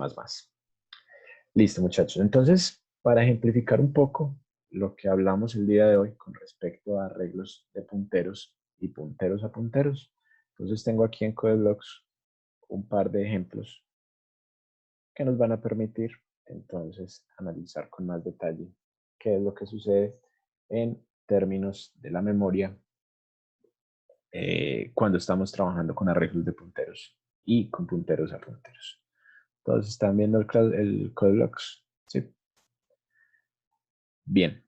más. Listo, muchachos. Entonces, para ejemplificar un poco lo que hablamos el día de hoy con respecto a arreglos de punteros y punteros a punteros, entonces tengo aquí en CodeBlocks un par de ejemplos que nos van a permitir entonces analizar con más detalle qué es lo que sucede en términos de la memoria cuando estamos trabajando con arreglos de punteros y con punteros a punteros. Todos están viendo el CodeBlocks, ¿sí? Bien.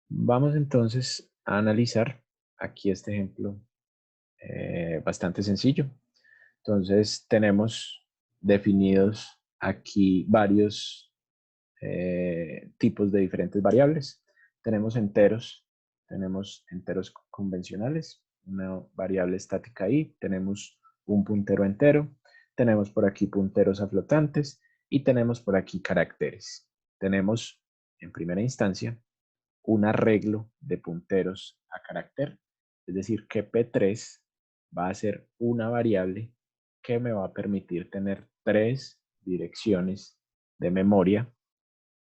Vamos entonces a analizar aquí este ejemplo bastante sencillo. Entonces tenemos definidos aquí varios tipos de diferentes variables. Tenemos enteros convencionales, una variable estática i, tenemos un puntero entero, tenemos por aquí punteros a flotantes y tenemos por aquí caracteres. Tenemos en primera instancia un arreglo de punteros a carácter, es decir, que P3 va a ser una variable que me va a permitir tener 3 direcciones de memoria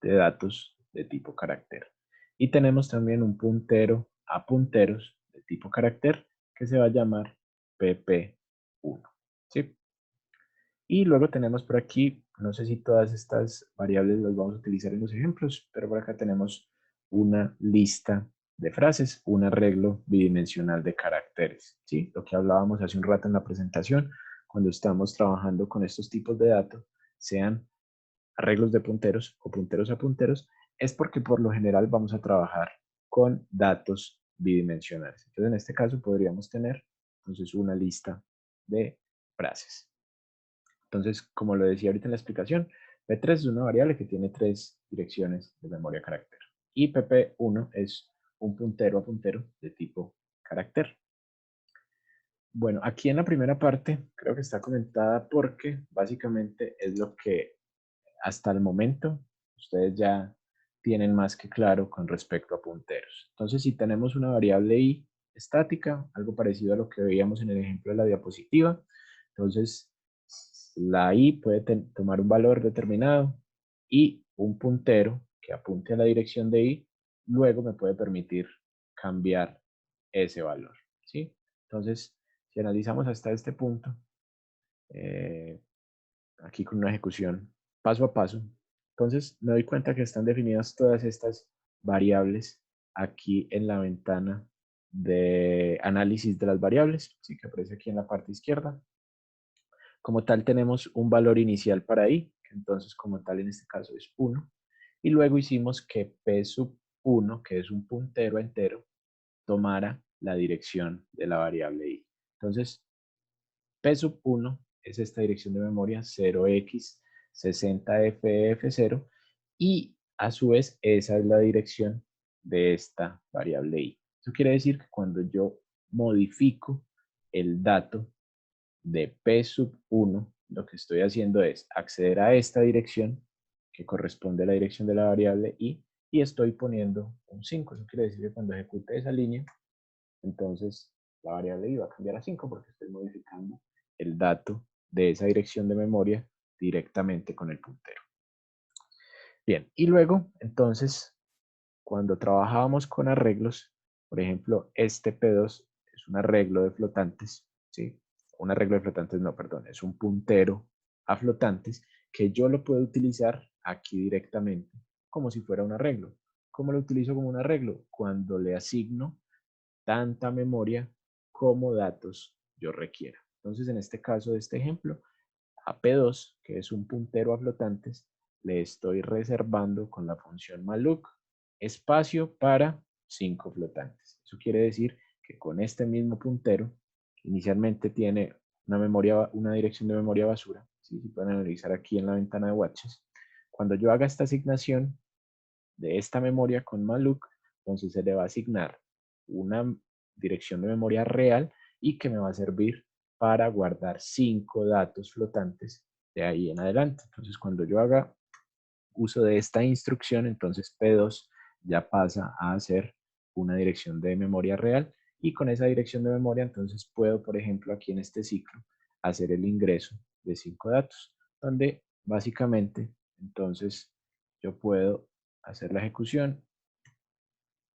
de datos de tipo carácter. Y tenemos también un puntero a punteros de tipo carácter que se va a llamar PP1. ¿Sí? Y luego tenemos por aquí, no sé si todas estas variables las vamos a utilizar en los ejemplos, pero por acá tenemos una lista de frases, un arreglo bidimensional de caracteres, ¿sí? Lo que hablábamos hace un rato en la presentación, cuando estamos trabajando con estos tipos de datos, sean arreglos de punteros o punteros a punteros, es porque por lo general vamos a trabajar con datos bidimensionales. Entonces, en este caso podríamos tener entonces una lista de frases. Entonces, como lo decía ahorita en la explicación, P3 es una variable que tiene 3 direcciones de memoria carácter. Y PP1 es un puntero a puntero de tipo carácter. Bueno, aquí en la primera parte creo que está comentada porque básicamente es lo que hasta el momento ustedes ya tienen más que claro con respecto a punteros. Entonces, si tenemos una variable i estática, algo parecido a lo que veíamos en el ejemplo de la diapositiva, entonces la i puede tomar un valor determinado y un puntero que apunte a la dirección de i, luego me puede permitir cambiar ese valor, ¿sí? Entonces, si analizamos hasta este punto, aquí con una ejecución paso a paso, entonces me doy cuenta que están definidas todas estas variables aquí en la ventana de análisis de las variables, ¿sí? Que aparece aquí en la parte izquierda. Como tal tenemos un valor inicial para i, que entonces como tal en este caso es 1, y luego hicimos que p sub 1, que es un puntero entero, tomara la dirección de la variable i. Entonces, p sub 1 es esta dirección de memoria 0x60ff0 y a su vez esa es la dirección de esta variable i. Eso quiere decir que cuando yo modifico el dato de p sub 1, lo que estoy haciendo es acceder a esta dirección que corresponde a la dirección de la variable i y estoy poniendo un 5. Eso quiere decir que cuando ejecute esa línea, entonces la variable i va a cambiar a 5 porque estoy modificando el dato de esa dirección de memoria directamente con el puntero. Bien, y luego, entonces, cuando trabajábamos con arreglos, por ejemplo, este P2 es un arreglo de flotantes, ¿sí? Un arreglo de flotantes, no, perdón, es un puntero a flotantes que yo lo puedo utilizar aquí directamente como si fuera un arreglo. ¿Cómo lo utilizo como un arreglo? Cuando le asigno tanta memoria como datos yo requiera. Entonces, en este caso de este ejemplo, a P2, que es un puntero a flotantes, le estoy reservando con la función malloc espacio para 5 flotantes. Eso quiere decir que con este mismo puntero, que inicialmente tiene una dirección de memoria basura, ¿sí? Si pueden analizar aquí en la ventana de watches, cuando yo haga esta asignación de esta memoria con malloc, entonces se le va a asignar una dirección de memoria real y que me va a servir para guardar 5 datos flotantes de ahí en adelante. Entonces, cuando yo haga uso de esta instrucción, entonces P2 ya pasa a ser una dirección de memoria real y con esa dirección de memoria, entonces puedo, por ejemplo, aquí en este ciclo, hacer el ingreso de 5 datos, donde básicamente entonces yo puedo hacer la ejecución.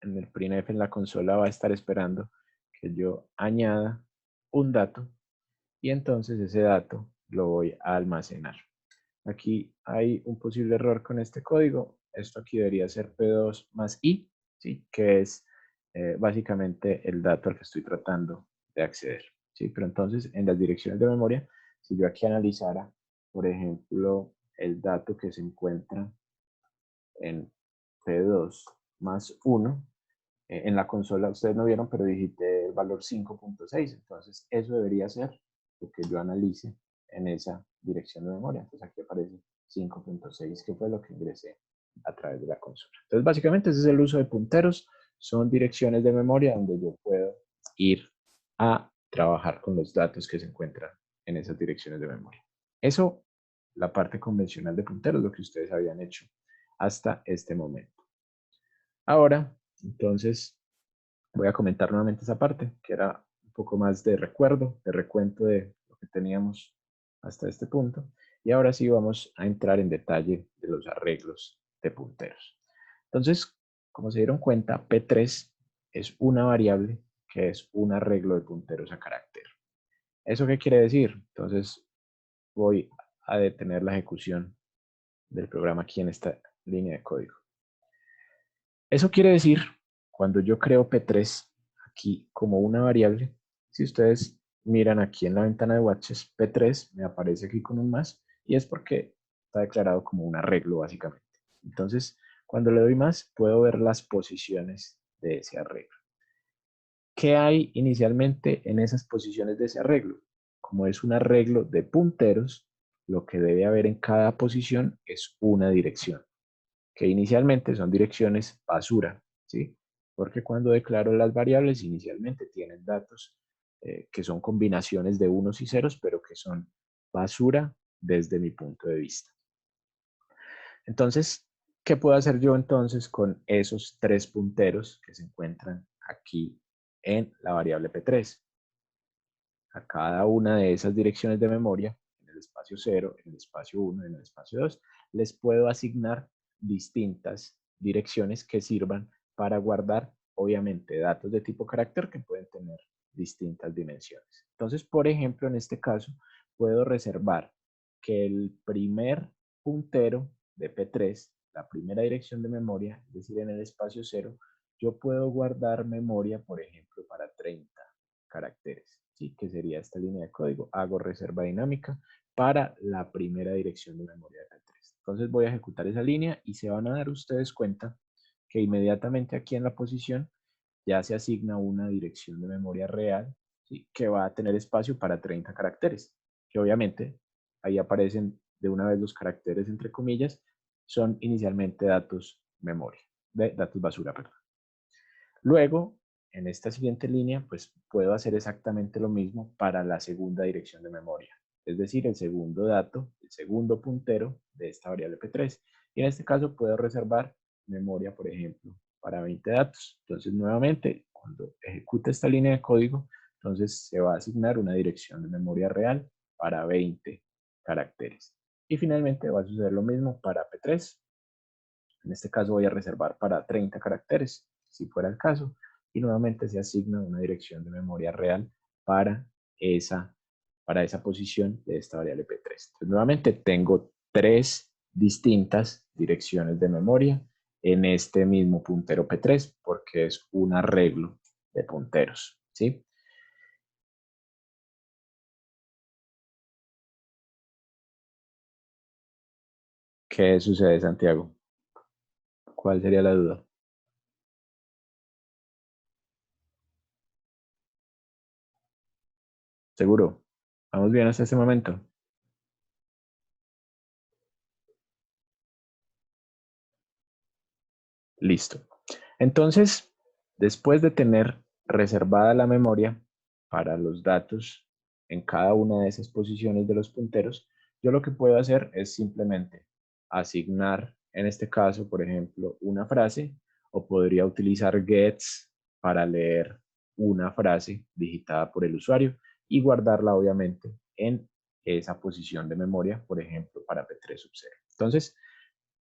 En el printf en la consola va a estar esperando que yo añada un dato y entonces ese dato lo voy a almacenar. Aquí hay un posible error con este código. Esto aquí debería ser P2 más I, ¿sí? Que es básicamente el dato al que estoy tratando de acceder, ¿sí? Pero entonces en las direcciones de memoria, si yo aquí analizara, por ejemplo, el dato que se encuentra en P2 más 1, en la consola ustedes no vieron, pero digité el valor 5.6. Entonces, eso debería ser lo que yo analice en esa dirección de memoria. Entonces, aquí aparece 5.6, que fue lo que ingresé a través de la consola. Entonces, básicamente, ese es el uso de punteros. Son direcciones de memoria donde yo puedo ir a trabajar con los datos que se encuentran en esas direcciones de memoria. Eso, la parte convencional de punteros, lo que ustedes habían hecho hasta este momento. Ahora, entonces, voy a comentar nuevamente esa parte, que era un poco más de recuerdo, de recuento de lo que teníamos hasta este punto. Y ahora sí vamos a entrar en detalle de los arreglos de punteros. Entonces, como se dieron cuenta, P3 es una variable que es un arreglo de punteros a carácter. ¿Eso qué quiere decir? Entonces, voy a detener la ejecución del programa aquí en esta línea de código. Eso quiere decir, cuando yo creo P3 aquí como una variable, si ustedes miran aquí en la ventana de watches, P3 me aparece aquí con un más y es porque está declarado como un arreglo básicamente. Entonces, cuando le doy más, puedo ver las posiciones de ese arreglo. ¿Qué hay inicialmente en esas posiciones de ese arreglo? Como es un arreglo de punteros, lo que debe haber en cada posición es una dirección, que inicialmente son direcciones basura, ¿sí? Porque cuando declaro las variables, inicialmente tienen datos que son combinaciones de unos y ceros, pero que son basura desde mi punto de vista. Entonces, ¿qué puedo hacer yo entonces con esos tres punteros que se encuentran aquí en la variable P3? A cada una de esas direcciones de memoria, en el espacio 0, en el espacio 1, en el espacio 2, les puedo asignar distintas direcciones que sirvan para guardar, obviamente, datos de tipo carácter que pueden tener distintas dimensiones. Entonces, por ejemplo, en este caso, puedo reservar que el primer puntero de P3, la primera dirección de memoria, es decir, en el espacio 0, yo puedo guardar memoria, por ejemplo, para 30 caracteres, ¿sí? Que sería esta línea de código. Hago reserva dinámica para la primera dirección de memoria de P3. Entonces voy a ejecutar esa línea y se van a dar ustedes cuenta que inmediatamente aquí en la posición ya se asigna una dirección de memoria real, ¿sí? Que va a tener espacio para 30 caracteres, que obviamente ahí aparecen de una vez los caracteres entre comillas, son inicialmente datos memoria, datos basura, perdón. Luego, en esta siguiente línea, pues puedo hacer exactamente lo mismo para la segunda dirección de memoria, es decir, el segundo dato, el segundo puntero de esta variable P3. Y en este caso puedo reservar memoria, por ejemplo, para 20 datos. Entonces, nuevamente, cuando ejecute esta línea de código, entonces se va a asignar una dirección de memoria real para 20 caracteres. Y finalmente va a suceder lo mismo para P3. En este caso voy a reservar para 30 caracteres, si fuera el caso, y nuevamente se asigna una dirección de memoria real para esa posición de esta variable P3. Entonces, nuevamente tengo tres distintas direcciones de memoria en este mismo puntero P3 porque es un arreglo de punteros, ¿sí? ¿Qué sucede, Santiago? ¿Cuál sería la duda? ¿Seguro? ¿Vamos bien hasta este momento? Listo. Entonces, después de tener reservada la memoria para los datos en cada una de esas posiciones de los punteros, yo lo que puedo hacer es simplemente asignar, en este caso, por ejemplo, una frase, o podría utilizar gets para leer una frase digitada por el usuario y guardarla, obviamente, en esa posición de memoria, por ejemplo, para P3 sub 0. Entonces,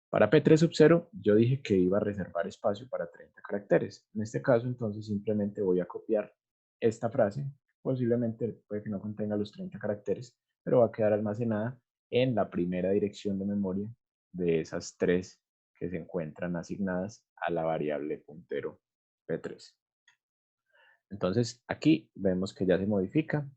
para P3 sub 0, yo dije que iba a reservar espacio para 30 caracteres. En este caso, entonces, simplemente voy a copiar esta frase. Posiblemente puede que no contenga los 30 caracteres, pero va a quedar almacenada en la primera dirección de memoria de esas tres que se encuentran asignadas a la variable puntero P3. Entonces, aquí vemos que ya se modifica.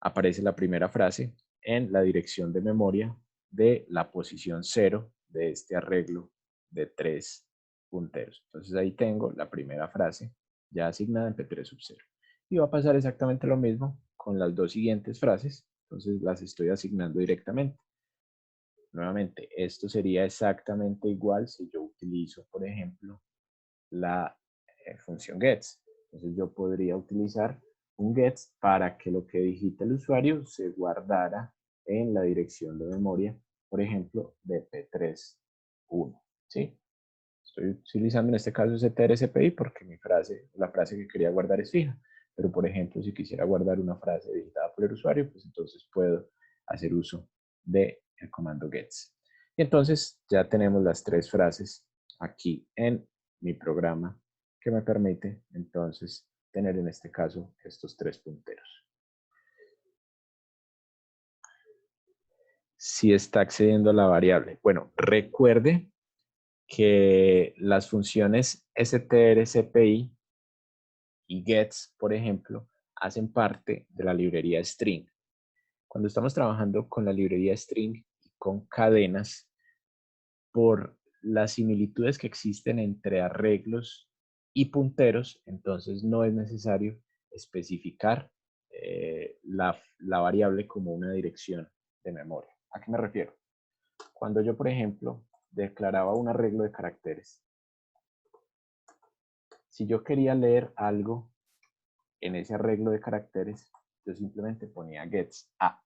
Aparece la primera frase en la dirección de memoria de la posición 0 de este arreglo de 3 punteros. Entonces ahí tengo la primera frase ya asignada en P3 sub 0. Y va a pasar exactamente lo mismo con las dos siguientes frases. Entonces las estoy asignando directamente. Nuevamente, esto sería exactamente igual si yo utilizo, por ejemplo, la función gets. Entonces yo podría utilizar un gets para que lo que digite el usuario se guardara en la dirección de memoria, por ejemplo, de P3.1. ¿Sí? Estoy utilizando en este caso strcpy porque la frase que quería guardar es fija. Pero, por ejemplo, si quisiera guardar una frase digitada por el usuario, pues entonces puedo hacer uso del comando gets. Y entonces ya tenemos las tres frases aquí en mi programa que me permite entonces tener en este caso estos tres punteros. Si está accediendo a la variable. Bueno, recuerde que las funciones strcpy y gets, por ejemplo, hacen parte de la librería string. Cuando estamos trabajando con la librería string y con cadenas, por las similitudes que existen entre arreglos y punteros, entonces no es necesario especificar la variable como una dirección de memoria. ¿A qué me refiero? Cuando yo, por ejemplo, declaraba un arreglo de caracteres, si yo quería leer algo en ese arreglo de caracteres, yo simplemente ponía gets a.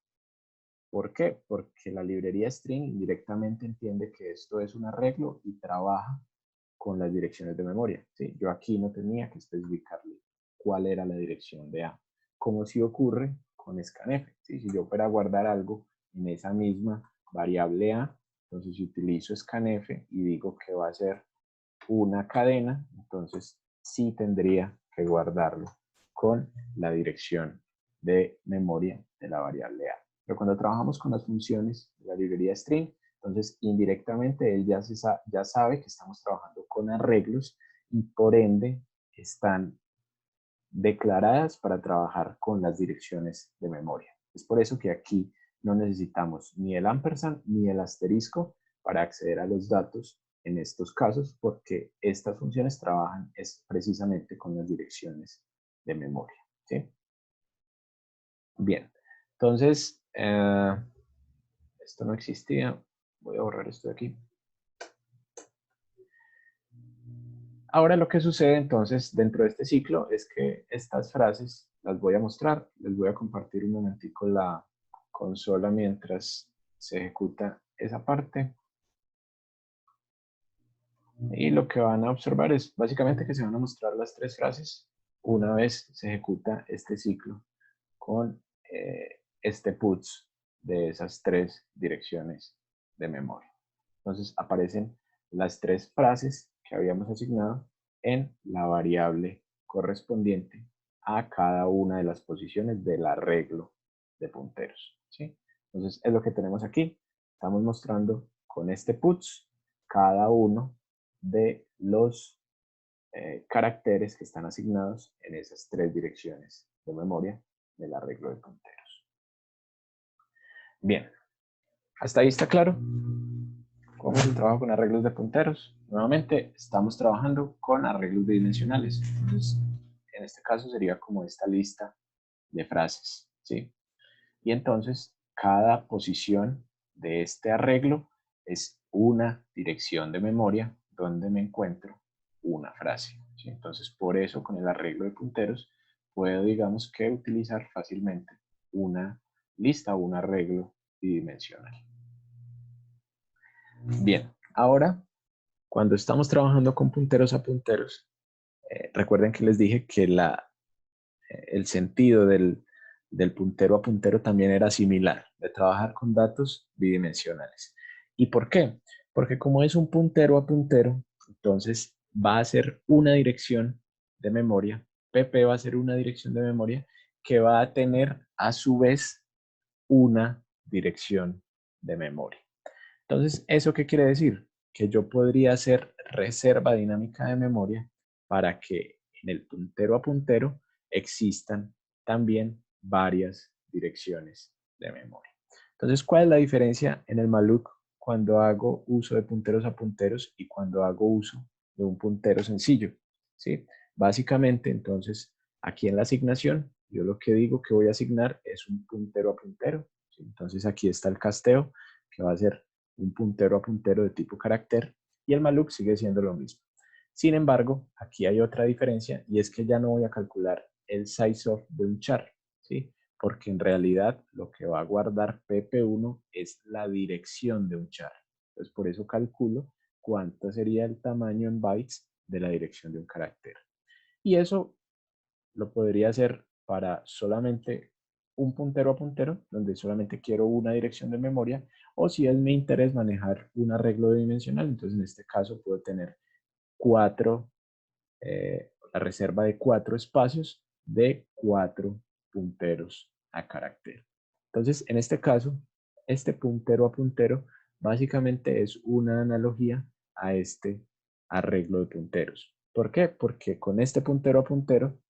¿Por qué? Porque la librería string directamente entiende que esto es un arreglo y trabaja con las direcciones de memoria. ¿Sí? Yo aquí no tenía que especificarle cuál era la dirección de A, como si ocurre con scanf. ¿Sí? Si yo fuera a guardar algo en esa misma variable A, entonces si utilizo scanf y digo que va a ser una cadena, entonces sí tendría que guardarlo con la dirección de memoria de la variable A. Pero cuando trabajamos con las funciones de la librería string, entonces indirectamente él ya sabe que estamos trabajando con arreglos y por ende están declaradas para trabajar con las direcciones de memoria. Es por eso que aquí no necesitamos ni el ampersand ni el asterisco para acceder a los datos en estos casos, porque estas funciones trabajan precisamente con las direcciones de memoria. ¿Sí? Bien, entonces, esto no existía. Voy a borrar esto de aquí. Ahora lo que sucede entonces dentro de este ciclo es que estas frases las voy a mostrar. Les voy a compartir un momentico la consola mientras se ejecuta esa parte. Y lo que van a observar es básicamente que se van a mostrar las tres frases una vez se ejecuta este ciclo con este puts de esas tres direcciones de memoria. Entonces aparecen las tres frases que habíamos asignado en la variable correspondiente a cada una de las posiciones del arreglo de punteros. ¿Sí? Entonces es lo que tenemos aquí. Estamos mostrando con este puts cada uno de los caracteres que están asignados en esas tres direcciones de memoria del arreglo de punteros. Bien, hasta ahí está claro cómo se trabaja con arreglos de punteros. Nuevamente, estamos trabajando con arreglos bidimensionales. Entonces, en este caso sería como esta lista de frases, ¿sí? Y entonces, cada posición de este arreglo es una dirección de memoria donde me encuentro una frase. ¿Sí? Entonces, por eso con el arreglo de punteros puedo, digamos, que utilizar fácilmente una lista o un arreglo bidimensional. Bien, ahora, cuando estamos trabajando con punteros a punteros, recuerden que les dije que el sentido del puntero a puntero también era similar, de trabajar con datos bidimensionales. ¿Y por qué? Porque como es un puntero a puntero, entonces va a ser una dirección de memoria, PP va a ser una dirección de memoria que va a tener a su vez una dirección de memoria. Entonces, ¿eso qué quiere decir? Que yo podría hacer reserva dinámica de memoria para que en el puntero a puntero existan también varias direcciones de memoria. Entonces, ¿cuál es la diferencia en el malloc cuando hago uso de punteros a punteros y cuando hago uso de un puntero sencillo? ¿Sí? Básicamente, entonces, aquí en la asignación, yo lo que digo que voy a asignar es un puntero a puntero. ¿Sí? Entonces, aquí está el casteo, que va a ser un puntero a puntero de tipo carácter, y el malloc sigue siendo lo mismo. Sin embargo, aquí hay otra diferencia, y es que ya no voy a calcular el sizeof de un char, ¿sí? Porque en realidad lo que va a guardar PP1 es la dirección de un char. Entonces, por eso calculo cuánto sería el tamaño en bytes de la dirección de un carácter. Y eso lo podría hacer para solamente un puntero a puntero, donde solamente quiero una dirección de memoria, o si es mi interés manejar un arreglo dimensional, entonces en este caso puedo tener la reserva de 4 espacios de 4 punteros a carácter. Entonces, en este caso, este puntero a puntero básicamente es una analogía a este arreglo de punteros. ¿Por qué? Porque con este puntero a puntero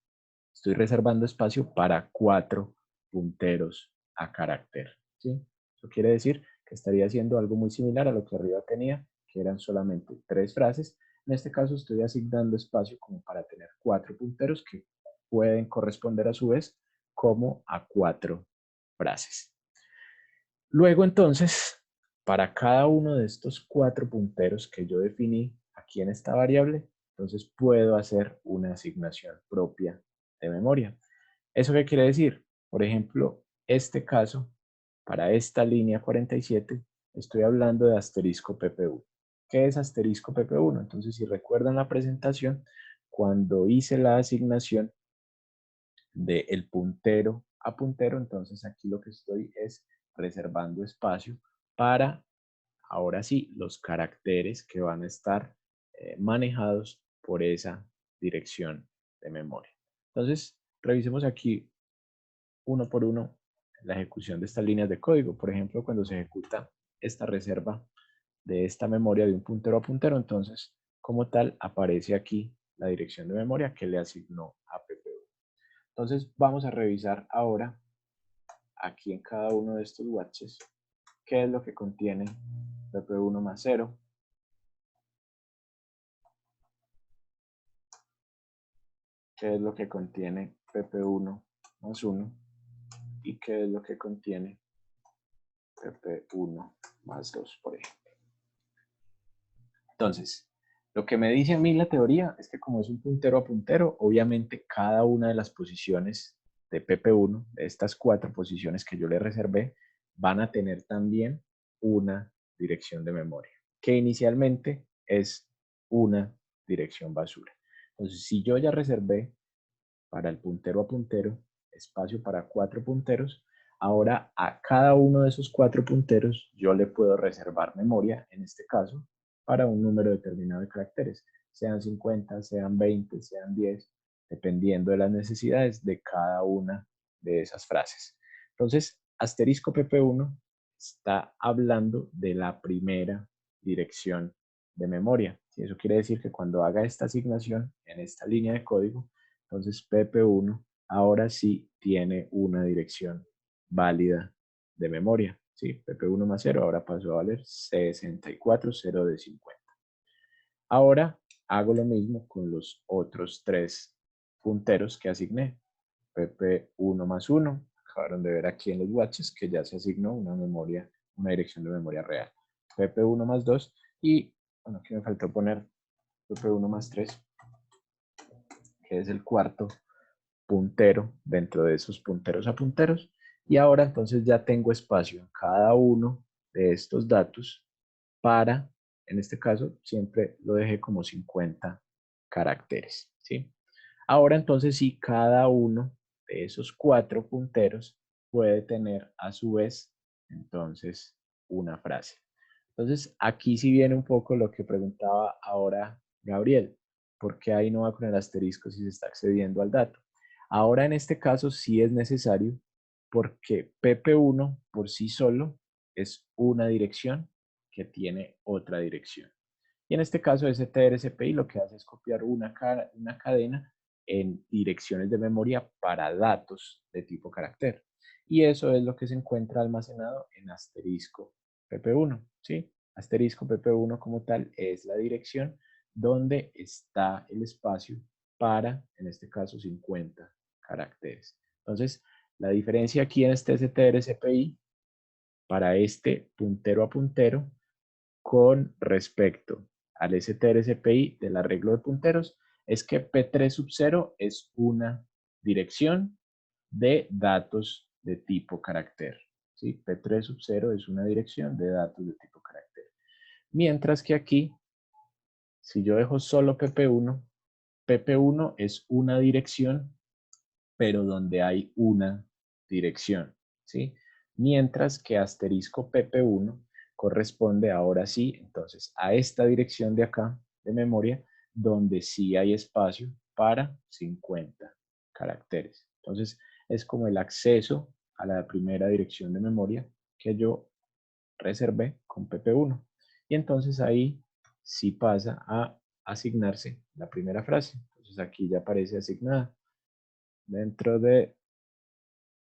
estoy reservando espacio para 4 punteros a carácter. ¿Sí? Eso quiere decir que estaría haciendo algo muy similar a lo que arriba tenía, que eran solamente 3 frases. En este caso estoy asignando espacio como para tener 4 punteros que pueden corresponder a su vez como a 4 frases. Luego entonces, para cada uno de estos 4 punteros que yo definí aquí en esta variable, entonces puedo hacer una asignación propia de memoria. ¿Eso qué quiere decir? Por ejemplo, este caso, para esta línea 47, estoy hablando de asterisco PP1. ¿Qué es asterisco PP1? Entonces, si recuerdan la presentación, cuando hice la asignación del puntero a puntero, entonces aquí lo que estoy es reservando espacio para, ahora sí, los caracteres que van a estar manejados por esa dirección de memoria. Entonces, revisemos aquí uno por uno la ejecución de estas líneas de código. Por ejemplo, cuando se ejecuta esta reserva de esta memoria de un puntero a puntero, entonces, como tal, aparece aquí la dirección de memoria que le asignó a PP1. Entonces, vamos a revisar ahora aquí en cada uno de estos watches qué es lo que contiene PP1 más 0, qué es lo que contiene PP1 más 1 y qué es lo que contiene PP1 más 2, por ejemplo. Entonces, lo que me dice a mí la teoría es que como es un puntero a puntero, obviamente cada una de las posiciones de PP1, de estas 4 posiciones que yo le reservé, van a tener también una dirección de memoria, que inicialmente es una dirección basura. Entonces, si yo ya reservé para el puntero a puntero espacio para 4 punteros, ahora a cada uno de esos 4 punteros yo le puedo reservar memoria, en este caso, para un número determinado de caracteres, sean 50, sean 20, sean 10, dependiendo de las necesidades de cada una de esas frases. Entonces, asterisco PP1 está hablando de la primera dirección de memoria. ¿Sí? Eso quiere decir que cuando haga esta asignación en esta línea de código, entonces PP1 ahora sí tiene una dirección válida de memoria. ¿Sí? PP1 más 0 ahora pasó a valer 64, 0 de 50. Ahora hago lo mismo con los otros 3 punteros que asigné. PP1 más 1. Acabaron de ver aquí en los watches que ya se asignó una memoria, una dirección de memoria real. PP1 más 2 y, bueno, aquí me faltó poner PP1 más 3, que es el cuarto puntero dentro de esos punteros a punteros. Y ahora entonces ya tengo espacio en cada uno de estos datos para, en este caso, siempre lo dejé como 50 caracteres. ¿Sí? Ahora entonces sí, cada uno de esos 4 punteros puede tener a su vez entonces una frase. Entonces aquí sí viene un poco lo que preguntaba ahora Gabriel. ¿Por qué ahí no va con el asterisco si se está accediendo al dato? Ahora en este caso sí es necesario porque PP1 por sí solo es una dirección que tiene otra dirección. Y en este caso STRSPI lo que hace es copiar una cadena en direcciones de memoria para datos de tipo carácter. Y eso es lo que se encuentra almacenado en asterisco PP1, ¿sí? Asterisco PP1 como tal es la dirección donde está el espacio para, en este caso, 50 caracteres. Entonces, la diferencia aquí en este STRSPI para este puntero a puntero con respecto al STRSPI del arreglo de punteros es que P3 sub 0 es una dirección de datos de tipo carácter. ¿Sí? P3 sub 0 es una dirección de datos de tipo carácter. Mientras que aquí, si yo dejo solo PP1 es una dirección, pero donde hay una dirección. ¿Sí? Mientras que asterisco PP1 corresponde ahora sí, entonces, a esta dirección de acá de memoria, donde sí hay espacio para 50 caracteres. Entonces, es como el acceso a la primera dirección de memoria que yo reservé con PP1. Y entonces ahí sí pasa a asignarse la primera frase. Entonces aquí ya aparece asignada. Dentro de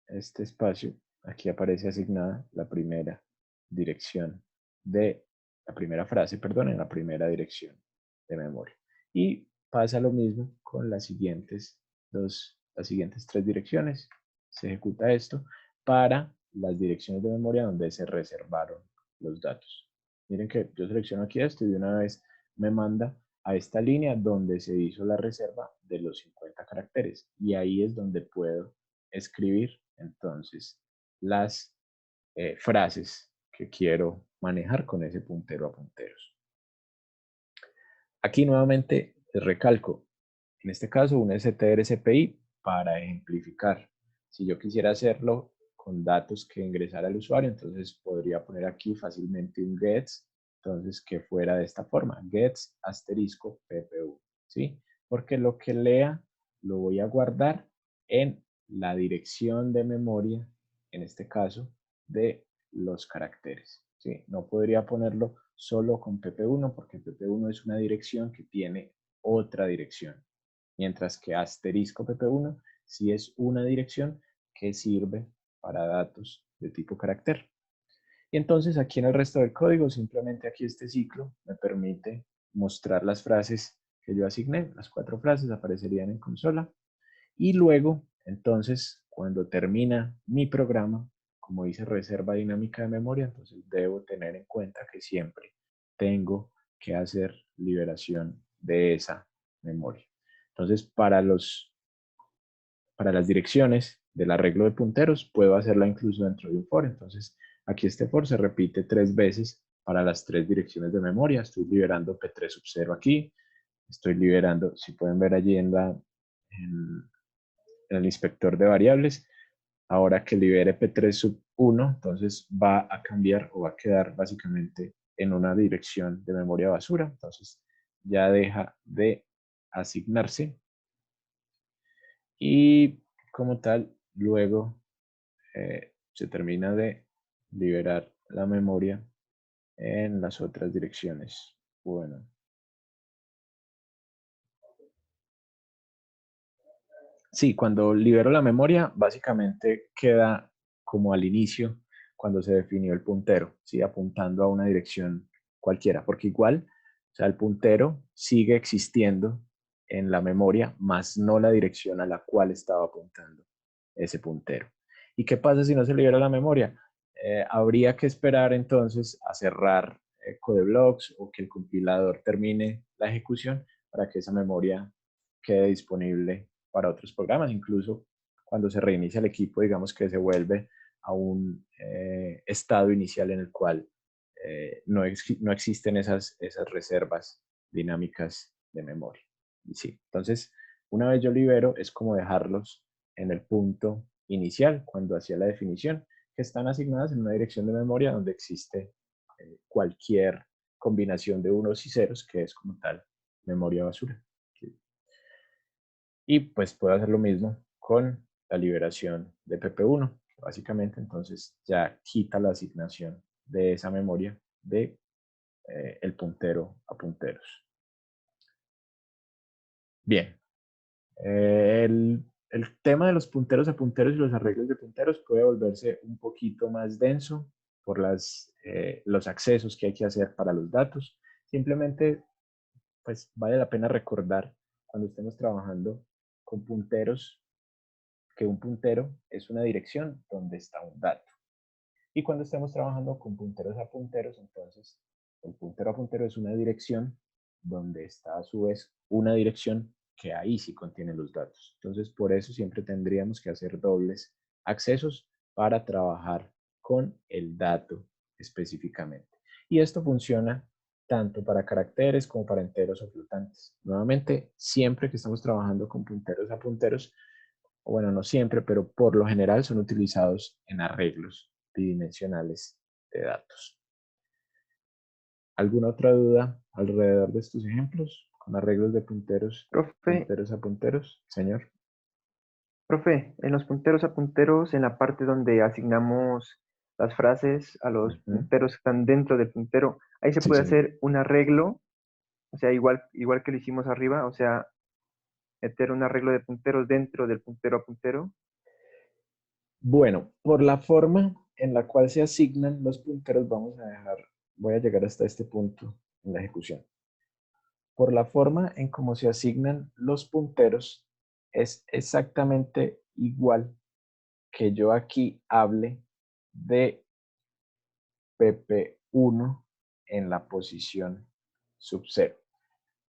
este espacio, aquí aparece asignada la primera dirección de la primera frase, perdón, en la primera dirección de memoria. Y pasa lo mismo con las siguientes tres direcciones. Se ejecuta esto para las direcciones de memoria donde se reservaron los datos. Miren que yo selecciono aquí esto y de una vez me manda a esta línea donde se hizo la reserva de los 50 caracteres. Y ahí es donde puedo escribir entonces las frases que quiero manejar con ese puntero a punteros. Aquí nuevamente recalco, en este caso un STRSPI para ejemplificar. Si yo quisiera hacerlo con datos que ingresara el usuario, entonces podría poner aquí fácilmente un gets, entonces que fuera de esta forma, gets asterisco PPU, ¿sí? Porque lo que lea lo voy a guardar en la dirección de memoria, en este caso, de los caracteres, ¿sí? No podría ponerlo solo con PP1 porque PP1 es una dirección que tiene otra dirección, mientras que asterisco PP1 sí es una dirección que sirve para datos de tipo carácter. Y entonces aquí en el resto del código, simplemente aquí este ciclo me permite mostrar las frases que yo asigné, las 4 frases aparecerían en consola. Y luego, entonces, cuando termina mi programa, como dice reserva dinámica de memoria, entonces debo tener en cuenta que siempre tengo que hacer liberación de esa memoria. Entonces, para las direcciones del arreglo de punteros, puedo hacerla incluso dentro de un for. Entonces, aquí este for se repite 3 veces para las 3 direcciones de memoria. Estoy liberando P3 sub 0 aquí. Estoy liberando, si pueden ver allí en el inspector de variables, ahora que libere P3 sub 1, entonces va a cambiar o va a quedar básicamente en una dirección de memoria basura. Entonces ya deja de asignarse y como tal luego se termina de liberar la memoria en las otras direcciones. Bueno. Sí, cuando libero la memoria, básicamente queda como al inicio, cuando se definió el puntero, ¿sí? Apuntando a una dirección cualquiera, porque igual, o sea, el puntero sigue existiendo en la memoria, más no la dirección a la cual estaba apuntando ese puntero. ¿Y qué pasa si no se libera la memoria? Habría que esperar entonces a cerrar codeblocks o que el compilador termine la ejecución para que esa memoria quede disponible para otros programas. Incluso cuando se reinicia el equipo, digamos que se vuelve a un estado inicial en el cual no existen esas reservas dinámicas de memoria. Y sí, entonces, una vez yo libero, es como dejarlos en el punto inicial, cuando hacía la definición, que están asignadas en una dirección de memoria donde existe cualquier combinación de unos y ceros, que es como tal memoria basura. ¿Sí? Y pues puedo hacer lo mismo con la liberación de PP1. Básicamente, entonces ya quita la asignación de esa memoria de el puntero a punteros. Bien, el tema de los punteros a punteros y los arreglos de punteros puede volverse un poquito más denso por los accesos que hay que hacer para los datos. Simplemente, pues vale la pena recordar cuando estemos trabajando con punteros que un puntero es una dirección donde está un dato. Y cuando estemos trabajando con punteros a punteros, entonces el puntero a puntero es una dirección donde está a su vez una dirección que ahí sí contiene los datos. Entonces, por eso siempre tendríamos que hacer dobles accesos para trabajar con el dato específicamente. Y esto funciona tanto para caracteres como para enteros o flotantes. Nuevamente, siempre que estamos trabajando con punteros a punteros, o bueno, no siempre, pero por lo general son utilizados en arreglos bidimensionales de datos. ¿Alguna otra duda alrededor de estos ejemplos con arreglos de Profe, punteros a punteros, señor? profe, en los punteros a punteros, en la parte donde asignamos las frases a los Ujú. punteros que están dentro del puntero, ahí se Sí, puede señor. hacer un arreglo, o sea, igual que lo hicimos arriba, o sea, meter un arreglo de punteros dentro del puntero a puntero. Bueno, por la forma en la cual se asignan los punteros, voy a llegar hasta este punto en la ejecución. Por la forma en cómo se asignan los punteros, es exactamente igual que yo aquí hable de PP1 en la posición sub 0.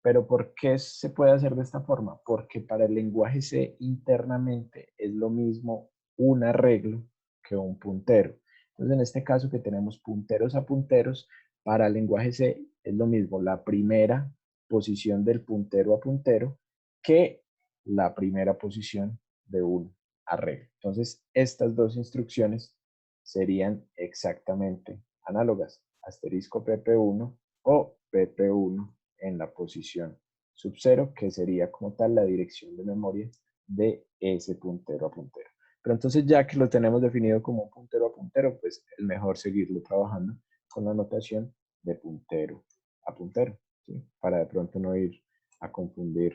Pero ¿por qué se puede hacer de esta forma? Porque para el lenguaje C internamente es lo mismo un arreglo que un puntero. Entonces, en este caso que tenemos punteros a punteros, para el lenguaje C es lo mismo la primera posición del puntero a puntero que la primera posición de un arreglo. Entonces, estas dos instrucciones serían exactamente análogas. Asterisco PP1 o PP1 en la posición sub 0, que sería como tal la dirección de memoria de ese puntero a puntero. Pero entonces ya que lo tenemos definido como un puntero a puntero, pues es mejor seguirlo trabajando con la notación de puntero a puntero, ¿sí? Para de pronto no ir a confundir,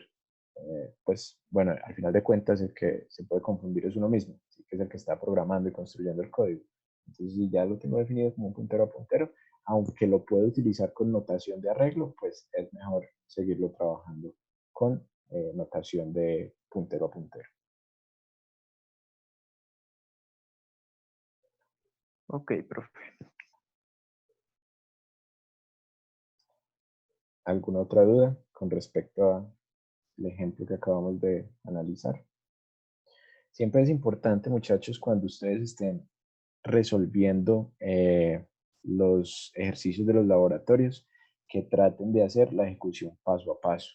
pues bueno, al final de cuentas el que se puede confundir es uno mismo, ¿sí? Que es el que está programando y construyendo el código. Entonces, si ya lo tengo definido como un puntero a puntero, aunque lo puedo utilizar con notación de arreglo, pues es mejor seguirlo trabajando con notación de puntero a puntero. Ok, profe. ¿Alguna otra duda con respecto al ejemplo que acabamos de analizar? Siempre es importante, muchachos, cuando ustedes estén resolviendo los ejercicios de los laboratorios, que traten de hacer la ejecución paso a paso.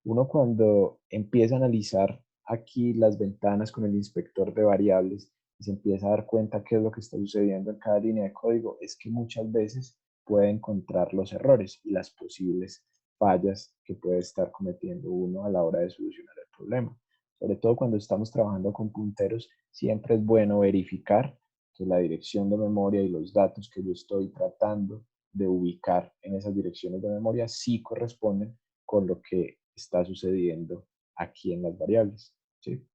Uno cuando empieza a analizar aquí las ventanas con el inspector de variables y se empieza a dar cuenta qué es lo que está sucediendo en cada línea de código, es que muchas veces puede encontrar los errores y las posibles fallas que puede estar cometiendo uno a la hora de solucionar el problema. Sobre todo cuando estamos trabajando con punteros, siempre es bueno verificar que la dirección de memoria y los datos que yo estoy tratando de ubicar en esas direcciones de memoria sí corresponden con lo que está sucediendo aquí en las variables. ¿Sí?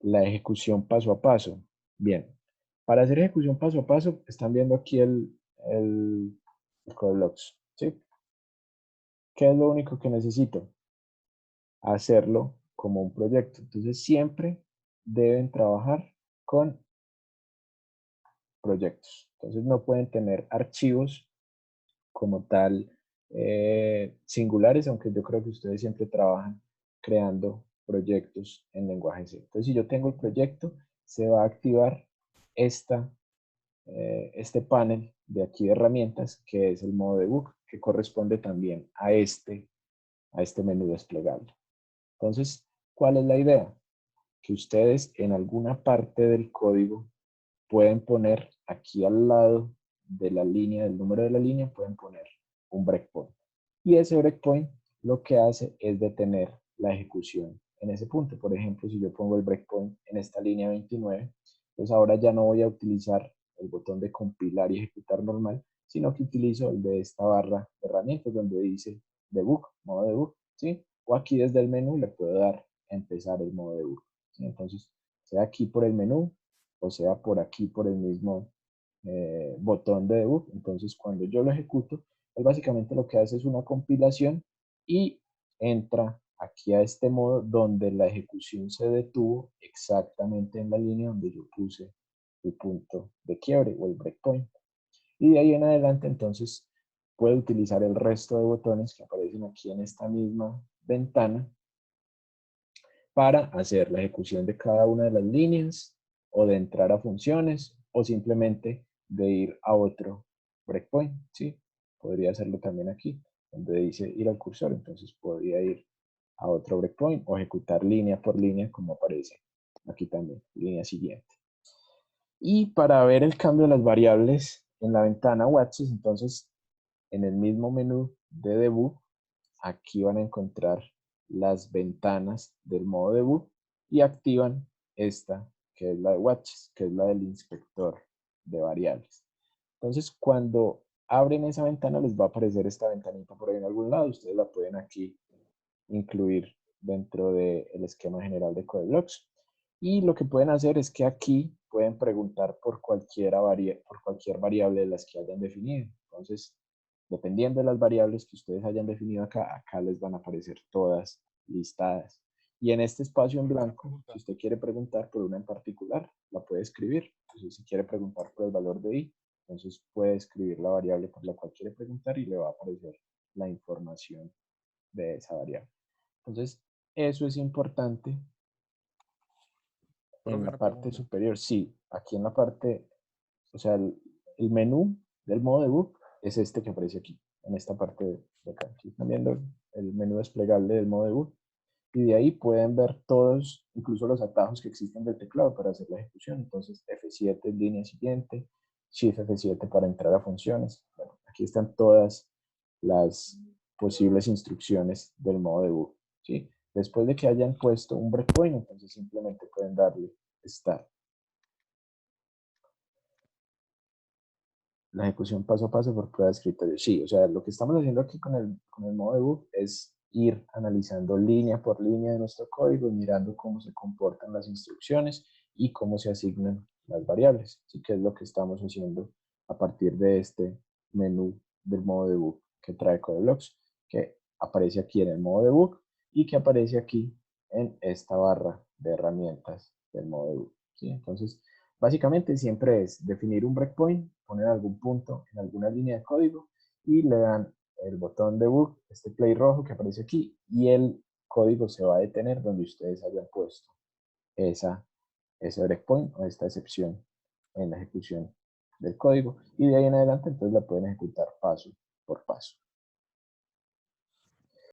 La ejecución paso a paso. Bien, para hacer ejecución paso a paso, están viendo aquí el CodeBlocks. ¿Sí? ¿Qué es lo único que necesito? Hacerlo como un proyecto. Entonces, siempre deben trabajar con proyectos. Entonces, no pueden tener archivos como tal singulares, aunque yo creo que ustedes siempre trabajan creando proyectos en lenguaje C. Entonces, si yo tengo el proyecto, se va a activar este panel de aquí de herramientas, que es el modo debug, que corresponde también a este menú desplegable. Entonces, ¿cuál es la idea? que ustedes en alguna parte del código pueden poner aquí al lado de la línea, del número de la línea, pueden poner un breakpoint. Y ese breakpoint lo que hace es detener la ejecución en ese punto. Por ejemplo, si yo pongo el breakpoint en esta línea 29, pues ahora ya no voy a utilizar el botón de compilar y ejecutar normal, sino que utilizo el de esta barra de herramientas donde dice debug, modo debug, ¿sí? O aquí desde el menú le puedo dar empezar el modo debug, ¿sí? Entonces, sea aquí por el menú o sea por aquí por el mismo botón de debug. Entonces, cuando yo lo ejecuto, él básicamente lo que hace es una compilación y entra aquí a este modo donde la ejecución se detuvo exactamente en la línea donde yo puse el punto de quiebre o el breakpoint. Y de ahí en adelante, entonces, puedo utilizar el resto de botones que aparecen aquí en esta misma ventana para hacer la ejecución de cada una de las líneas o de entrar a funciones o simplemente de ir a otro breakpoint, ¿sí? Podría hacerlo también aquí, donde dice ir al cursor, entonces podría ir a otro breakpoint o ejecutar línea por línea como aparece aquí también, línea siguiente. Y para ver el cambio de las variables en la ventana Watches, entonces en el mismo menú de debug, aquí van a encontrar las ventanas del modo debug y activan esta, que es la de Watches, que es la del inspector de variables. Entonces, cuando abren esa ventana, les va a aparecer esta ventanita por ahí en algún lado. Ustedes la pueden aquí incluir dentro del esquema general de CodeBlocks. Y lo que pueden hacer es que aquí pueden preguntar por cualquier variable de las que hayan definido. Entonces, dependiendo de las variables que ustedes hayan definido acá, acá les van a aparecer todas listadas. Y en este espacio en blanco, si usted quiere preguntar por una en particular, la puede escribir. Entonces, si quiere preguntar por el valor de i, entonces puede escribir la variable por la cual quiere preguntar y le va a aparecer la información de esa variable. Entonces, eso es importante en la parte superior. Sí, aquí en la parte, o sea, el menú del modo debug es este que aparece aquí, en esta parte de acá. Aquí están viendo el menú desplegable del modo debug. Y de ahí pueden ver todos, incluso los atajos que existen del teclado para hacer la ejecución. Entonces, F7 es línea siguiente, Shift F7 para entrar a funciones. Bueno, aquí están todas las posibles instrucciones del modo debug, ¿sí? Después de que hayan puesto un breakpoint, entonces simplemente pueden darle Start. La ejecución paso a paso por prueba de escritorio. Sí, o sea, lo que estamos haciendo aquí con el modo debug es ir analizando línea por línea de nuestro código y mirando cómo se comportan las instrucciones y cómo se asignan las variables. Así que es lo que estamos haciendo a partir de este menú del modo debug que trae CodeBlocks, que aparece aquí en el modo debug y que aparece aquí en esta barra de herramientas del modo debug, ¿sí? Entonces, básicamente siempre es definir un breakpoint, poner algún punto en alguna línea de código y le dan el botón debug, este play rojo que aparece aquí, y el código se va a detener donde ustedes hayan puesto ese breakpoint o esta excepción en la ejecución del código. Y de ahí en adelante entonces la pueden ejecutar paso por paso.